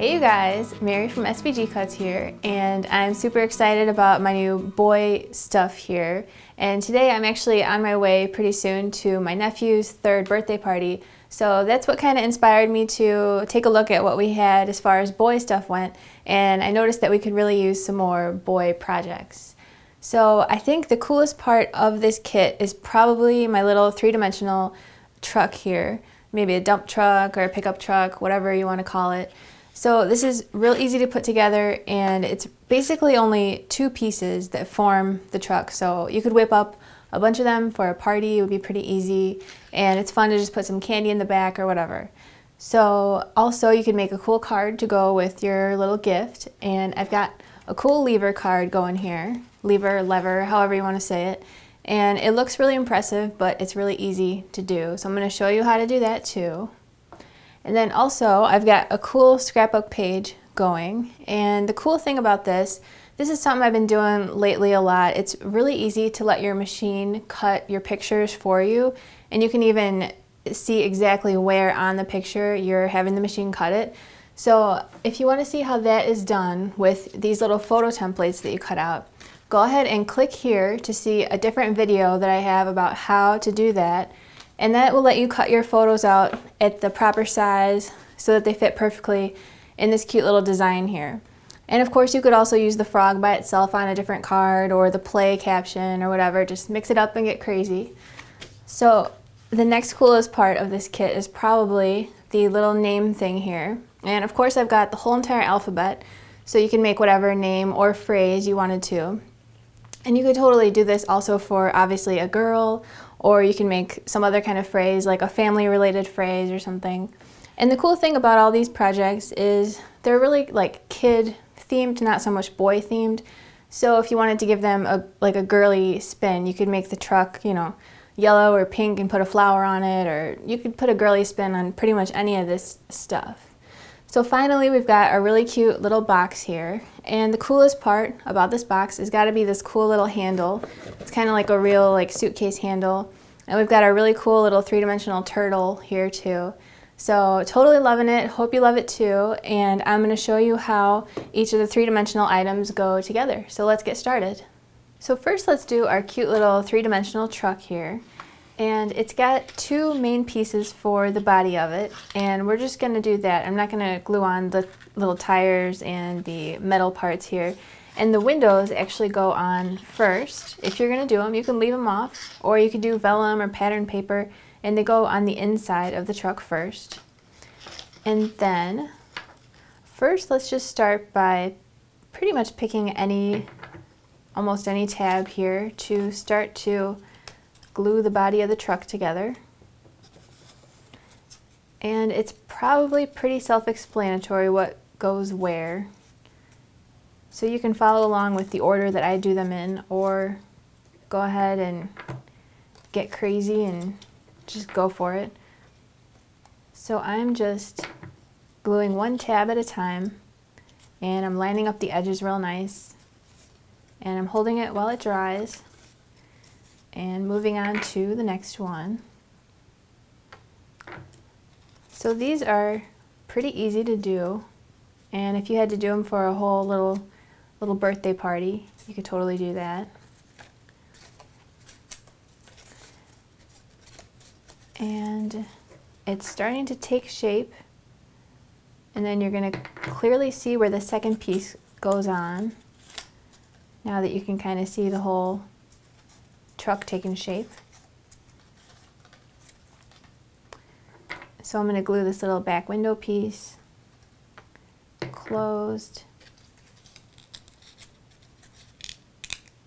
Hey you guys, Mary from SVGCuts here, and I'm super excited about my new boy stuff here. And today I'm actually on my way pretty soon to my nephew's 3rd birthday party. So that's what kind of inspired me to take a look at what we had as far as boy stuff went. And I noticed that we could really use some more boy projects. So I think the coolest part of this kit is probably my little 3-dimensional truck here. Maybe a dump truck or a pickup truck, whatever you want to call it. So this is real easy to put together, and it's basically only 2 pieces that form the truck. So you could whip up a bunch of them for a party. It would be pretty easy, and it's fun to just put some candy in the back or whatever. So also you could make a cool card to go with your little gift, and I've got a cool lever card going here. Lever, however you want to say it. And it looks really impressive, but it's really easy to do. So I'm going to show you how to do that too. And then also I've got a cool scrapbook page going, and the cool thing about this is something I've been doing lately a lot. It's really easy to let your machine cut your pictures for you, and you can even see exactly where on the picture you're having the machine cut it. So if you want to see how that is done with these little photo templates that you cut out, go ahead and click here to see a different video that I have about how to do that. And that will let you cut your photos out at the proper size so that they fit perfectly in this cute little design here. And of course you could also use the frog by itself on a different card, or the play caption or whatever. Just mix it up and get crazy. So the next coolest part of this kit is probably the little name thing here. And of course I've got the whole entire alphabet, so you can make whatever name or phrase you wanted to. And you could totally do this also for obviously a girl, or you can make some other kind of phrase, like a family-related phrase or something. And the cool thing about all these projects is they're really like kid-themed, not so much boy-themed. So if you wanted to give them a girly spin, you could make the truck, you know, yellow or pink and put a flower on it, or you could put a girly spin on pretty much any of this stuff. So finally we've got a really cute little box here, and the coolest part about this box has got to be this cool little handle. It's kind of like a real like suitcase handle, and we've got a really cool little 3-dimensional turtle here too. So totally loving it, hope you love it too, and I'm going to show you how each of the 3-dimensional items go together. So let's get started. So first let's do our cute little 3-dimensional truck here. And it's got 2 main pieces for the body of it, and we're just going to do that. I'm not going to glue on the little tires and the metal parts here. And the windows actually go on first. If you're going to do them, you can leave them off, or you could do vellum or pattern paper, and they go on the inside of the truck first. And then first let's just start by pretty much picking almost any tab here to start to glue the body of the truck together. And it's probably pretty self-explanatory what goes where. So you can follow along with the order that I do them in, or go ahead and get crazy and just go for it. So I'm just gluing 1 tab at a time, and I'm lining up the edges real nice, and I'm holding it while it dries, and moving on to the next one. So these are pretty easy to do, and if you had to do them for a whole little birthday party, you could totally do that. And it's starting to take shape, and then you're going to clearly see where the second piece goes on, now that you can kind of see the whole truck taking shape. So I'm going to glue this little back window piece closed.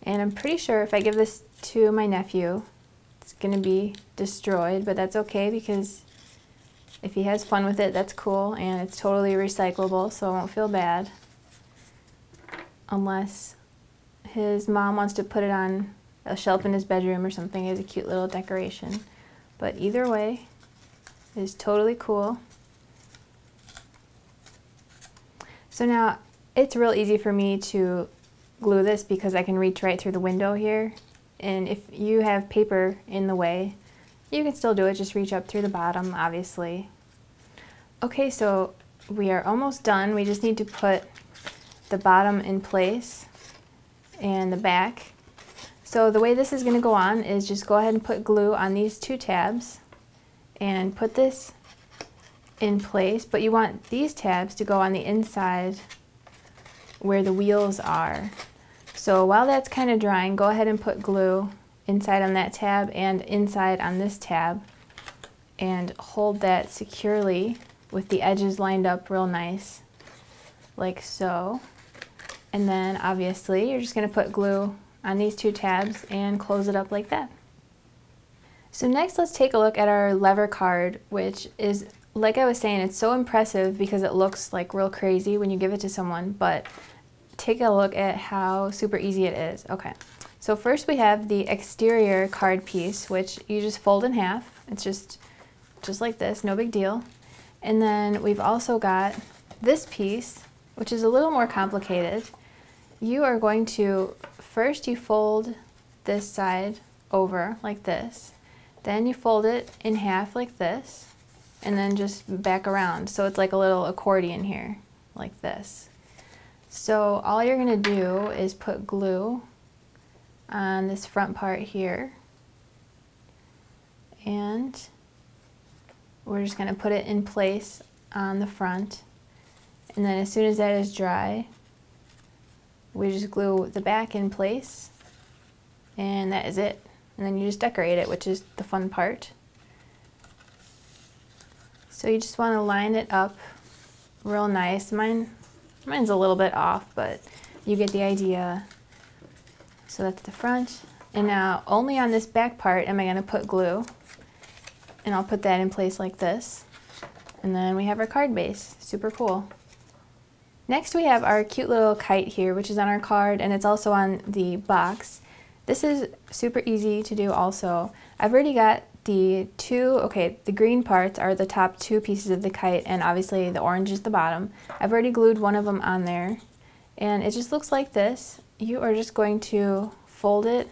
And I'm pretty sure if I give this to my nephew, it's going to be destroyed, but that's okay, because if he has fun with it, that's cool, and it's totally recyclable, so I won't feel bad. Unless his mom wants to put it on a shelf in his bedroom or something as a cute little decoration. But either way is totally cool. So now it's real easy for me to glue this because I can reach right through the window here. And if you have paper in the way, you can still do it, just reach up through the bottom, obviously. Okay, so we are almost done. We just need to put the bottom in place and the back. So the way this is going to go on is just go ahead and put glue on these two tabs and put this in place, but you want these tabs to go on the inside where the wheels are. So while that's kind of drying, go ahead and put glue inside on that tab and inside on this tab and hold that securely with the edges lined up real nice, like so. And then obviously you're just going to put glue on these two tabs and close it up like that. So next let's take a look at our lever card, which is, like I was saying, it's so impressive because it looks like real crazy when you give it to someone, but take a look at how super easy it is. Okay, so first we have the exterior card piece, which you just fold in half. It's just like this, no big deal. And then we've also got this piece, which is a little more complicated. You are going to, first you fold this side over like this, then you fold it in half like this, and then just back around. So it's like a little accordion here, like this. So all you're going to do is put glue on this front part here, and we're just going to put it in place on the front, and then as soon as that is dry, we just glue the back in place, and that is it. And then you just decorate it, which is the fun part. So you just want to line it up real nice. Mine's a little bit off, but you get the idea. So that's the front. And now only on this back part am I going to put glue. And I'll put that in place like this. And then we have our card base. Super cool. Next we have our cute little kite here, which is on our card, and it's also on the box. This is super easy to do also. I've already got the the green parts are the top two pieces of the kite, and obviously the orange is the bottom. I've already glued one of them on there, and it just looks like this. You are just going to fold it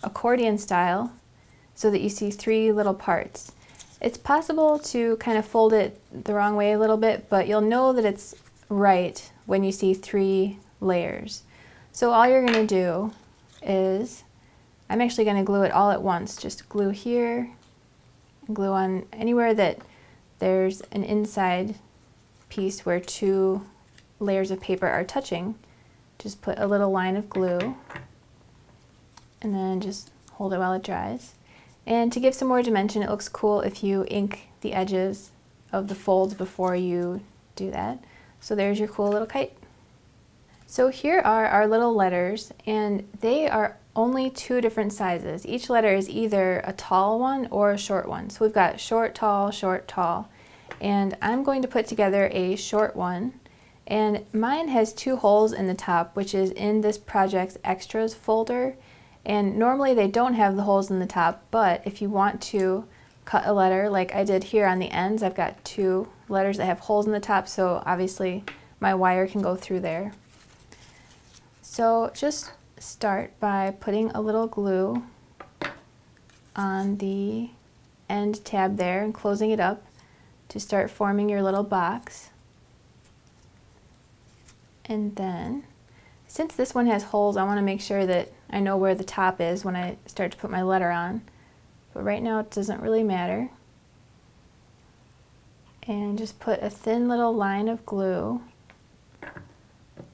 accordion style so that you see three little parts. It's possible to kind of fold it the wrong way a little bit, but you'll know that it's right when you see three layers. So all you're going to do is, I'm actually going to glue it all at once. Just glue here, glue on anywhere that there's an inside piece where two layers of paper are touching. Just put a little line of glue and then just hold it while it dries. And to give some more dimension, it looks cool if you ink the edges of the folds before you do that. So there's your cool little kite. So here are our little letters, and they are only two different sizes. Each letter is either a tall one or a short one. So we've got short, tall, and I'm going to put together a short one. And mine has two holes in the top, which is in this project's extras folder. And normally they don't have the holes in the top, but if you want to cut a letter like I did here on the ends, I've got two letters that have holes in the top, so obviously my wire can go through there. So just start by putting a little glue on the end tab there and closing it up to start forming your little box. And then, since this one has holes, I want to make sure that I know where the top is when I start to put my letter on. But right now it doesn't really matter. And just put a thin little line of glue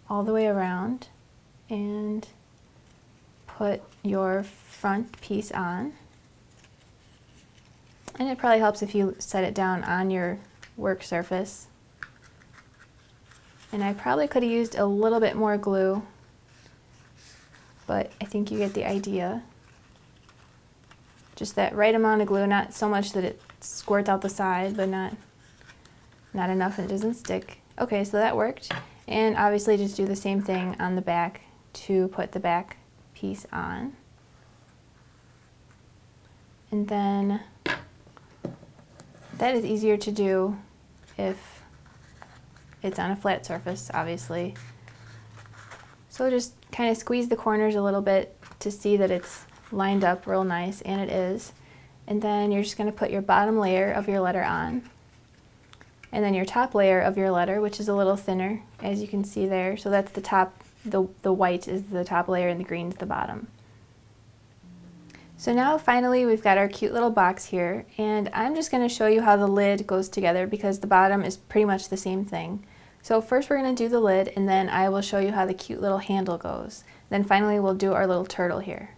all the way around and put your front piece on. And it probably helps if you set it down on your work surface. And I probably could have used a little bit more glue, but I think you get the idea. Just that right amount of glue, not so much that it squirts out the side, but not enough and it doesn't stick. Okay, so that worked. And obviously just do the same thing on the back to put the back piece on. And then that is easier to do if it's on a flat surface, obviously. So just kind of squeeze the corners a little bit to see that it's lined up real nice, and it is. And then you're just going to put your bottom layer of your letter on. and then your top layer of your letter, which is a little thinner, as you can see there. So that's the top, the white is the top layer and the green is the bottom. So now finally we've got our cute little box here, and I'm just going to show you how the lid goes together because the bottom is pretty much the same thing. So first we're going to do the lid, and then I will show you how the cute little handle goes. Then finally we'll do our little turtle here.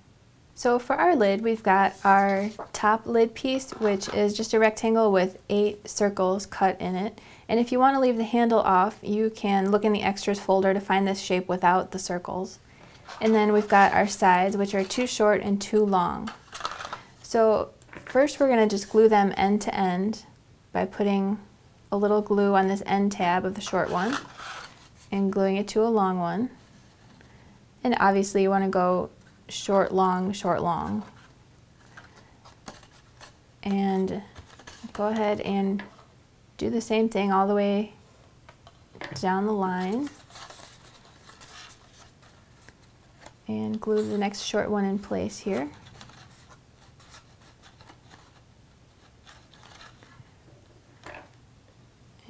So for our lid, we've got our top lid piece, which is just a rectangle with 8 circles cut in it. And if you want to leave the handle off, you can look in the extras folder to find this shape without the circles. And then we've got our sides, which are too short and too long. So first we're going to just glue them end to end by putting a little glue on this end tab of the short one and gluing it to a long one. And obviously you want to go short, long, short, long. And go ahead and do the same thing all the way down the line. And glue the next short one in place here.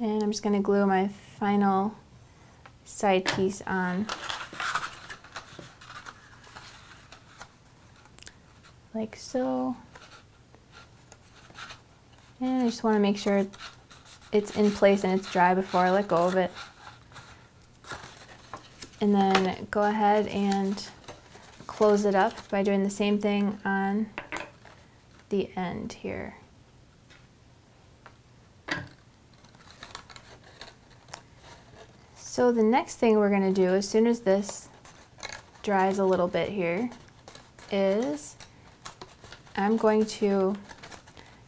And I'm just going to glue my final side piece on like so. And I just want to make sure it's in place and it's dry before I let go of it. And then go ahead and close it up by doing the same thing on the end here. So the next thing we're going to do as soon as this dries a little bit here is I'm going to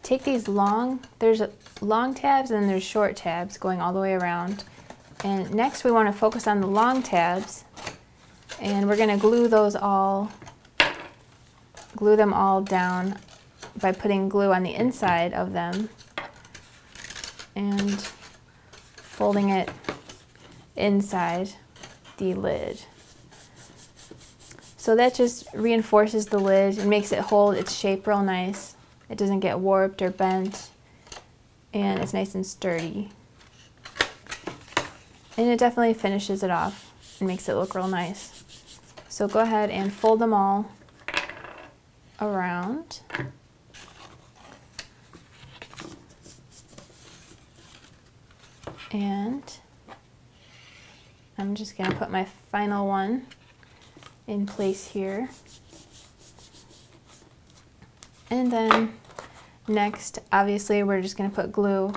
take these there's long tabs and there's short tabs going all the way around. And next we want to focus on the long tabs, and we're going to glue them all down by putting glue on the inside of them and folding it inside the lid. So that just reinforces the lid and makes it hold its shape real nice. It doesn't get warped or bent, and it's nice and sturdy. And it definitely finishes it off and makes it look real nice. So go ahead and fold them all around. And I'm just going to put my final one in place here. And then next, obviously, we're just going to put glue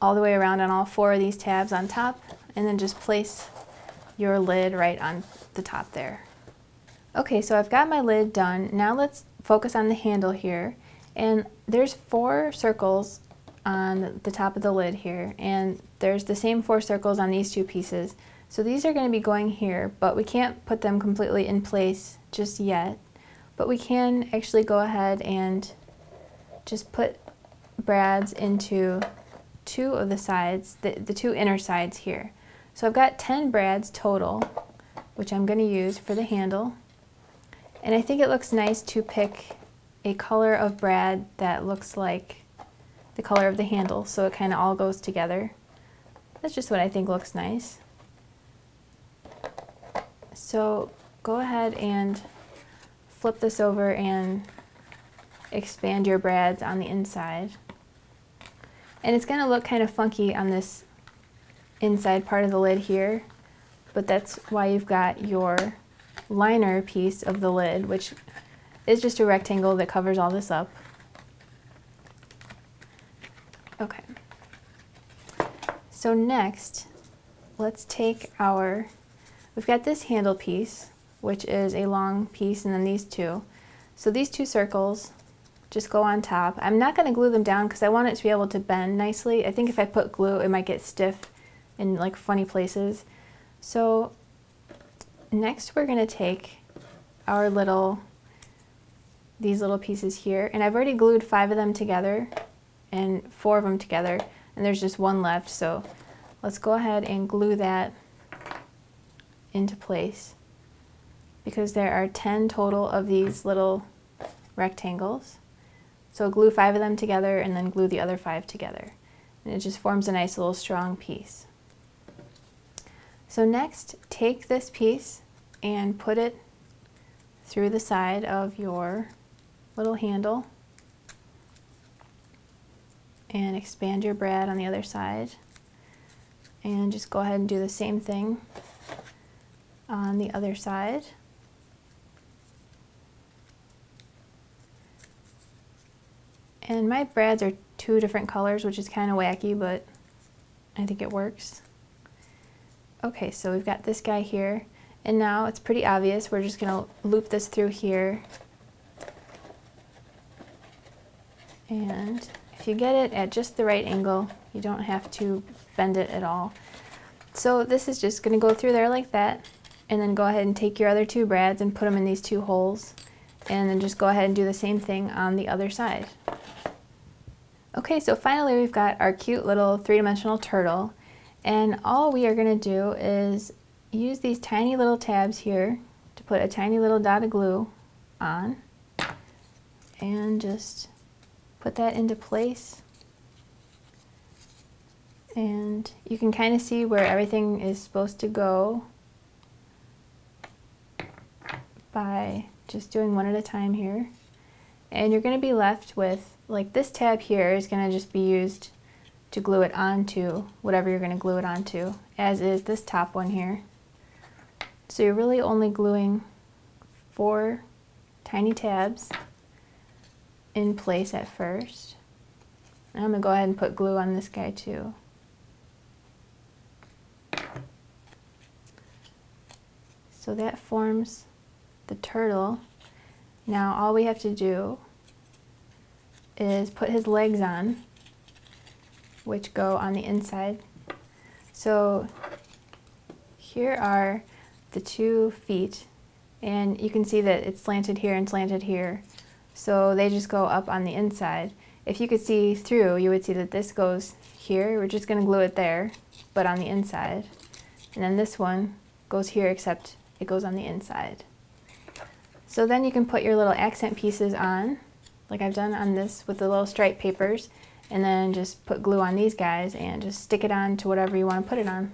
all the way around on all 4 of these tabs on top, and then just place your lid right on the top there. Okay, so I've got my lid done. Now let's focus on the handle here. And there's 4 circles on the top of the lid here, and there's the same 4 circles on these 2 pieces. So these are going to be going here, but we can't put them completely in place just yet. But we can actually go ahead and just put brads into 2 of the sides, the 2 inner sides here. So I've got 10 brads total, which I'm going to use for the handle. And I think it looks nice to pick a color of brad that looks like the color of the handle, so it kind of all goes together. That's just what I think looks nice. So go ahead and flip this over and expand your brads on the inside. And it's going to look kind of funky on this inside part of the lid here, but that's why you've got your liner piece of the lid, which is just a rectangle that covers all this up. Okay. So next, let's take we've got this handle piece, which is a long piece, and then these 2. So these 2 circles just go on top. I'm not going to glue them down because I want it to be able to bend nicely. I think if I put glue, it might get stiff in like funny places. So next we're going to take these little pieces here, and I've already glued 5 of them together and 4 of them together, and there's just 1 left. So let's go ahead and glue that into place, because there are 10 total of these little rectangles. So glue 5 of them together and then glue the other 5 together. and it just forms a nice little strong piece. So next, take this piece and put it through the side of your little handle and expand your brad on the other side, and just go ahead and do the same thing on the other side. And my brads are two different colors, which is kind of wacky, but I think it works. Okay, so we've got this guy here, and now it's pretty obvious. We're just gonna loop this through here. And if you get it at just the right angle, you don't have to bend it at all. So this is just gonna go through there like that, and then go ahead and take your other two brads and put them in these two holes, and then just go ahead and do the same thing on the other side. Okay, so finally we've got our cute little three-dimensional turtle, and all we are going to do is use these tiny little tabs here to put a tiny little dot of glue on, and just put that into place. And you can kind of see where everything is supposed to go by just doing one at a time here. And you're going to be left with, like, this tab here is going to just be used to glue it onto whatever you're going to glue it onto, as is this top one here. So you're really only gluing 4 tiny tabs in place at first. And I'm going to go ahead and put glue on this guy too. So that forms the turtle. Now all we have to do is put his legs on, which go on the inside. So here are the 2 feet, and you can see that it's slanted here and slanted here. So they just go up on the inside. If you could see through, you would see that this goes here. We're just going to glue it there, but on the inside. And then this one goes here, except it goes on the inside. So then you can put your little accent pieces on, like I've done on this with the little stripe papers, and then just put glue on these guys and just stick it on to whatever you want to put it on.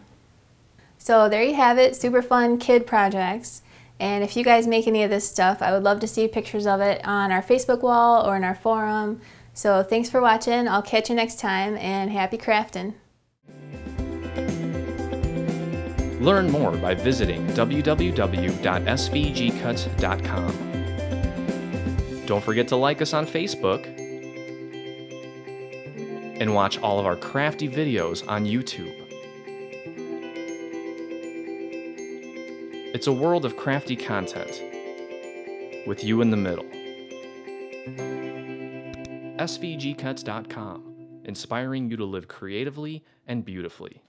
So there you have it, super fun kid projects. And if you guys make any of this stuff, I would love to see pictures of it on our Facebook wall or in our forum. So thanks for watching, I'll catch you next time, and happy crafting. Learn more by visiting www.svgcuts.com. Don't forget to like us on Facebook and watch all of our crafty videos on YouTube. It's a world of crafty content with you in the middle. SVGCuts.com, inspiring you to live creatively and beautifully.